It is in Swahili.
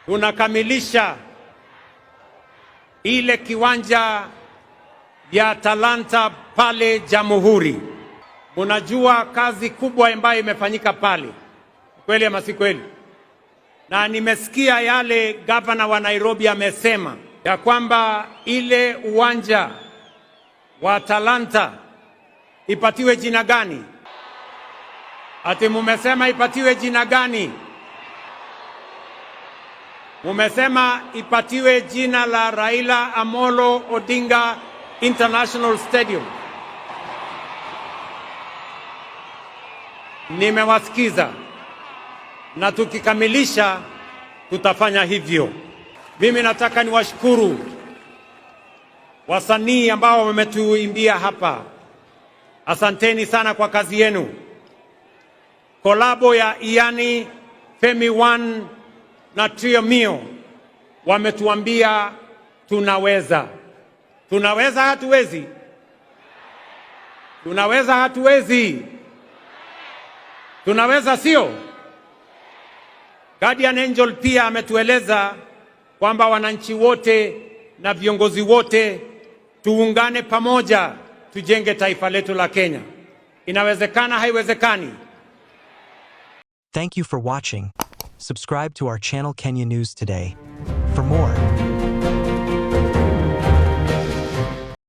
tunakamilisha ile kiwanja ya Talanta pale Jamhuri. Munajua kazi kubwa ambayo imefanyika pale, kweli ama si kweli? Na nimesikia yale gavana wa Nairobi amesema ya kwamba ile uwanja wa Talanta ipatiwe jina gani? Ati mumesema ipatiwe jina gani? Mumesema ipatiwe jina la Raila Amolo Odinga International Stadium. Nimewasikiza na tukikamilisha tutafanya hivyo. Mimi nataka niwashukuru wasanii ambao wametuimbia hapa. Asanteni sana kwa kazi yenu. Kolabo ya Iyani, Femi One na Trio Mio wametuambia tunaweza. Tunaweza hatuwezi? Tunaweza hatuwezi? Tunaweza sio? Guardian Angel pia ametueleza kwamba wananchi wote na viongozi wote tuungane pamoja tujenge taifa letu la Kenya. Inawezekana haiwezekani? Thank you for watching. Subscribe to our channel Kenya News Today. For more.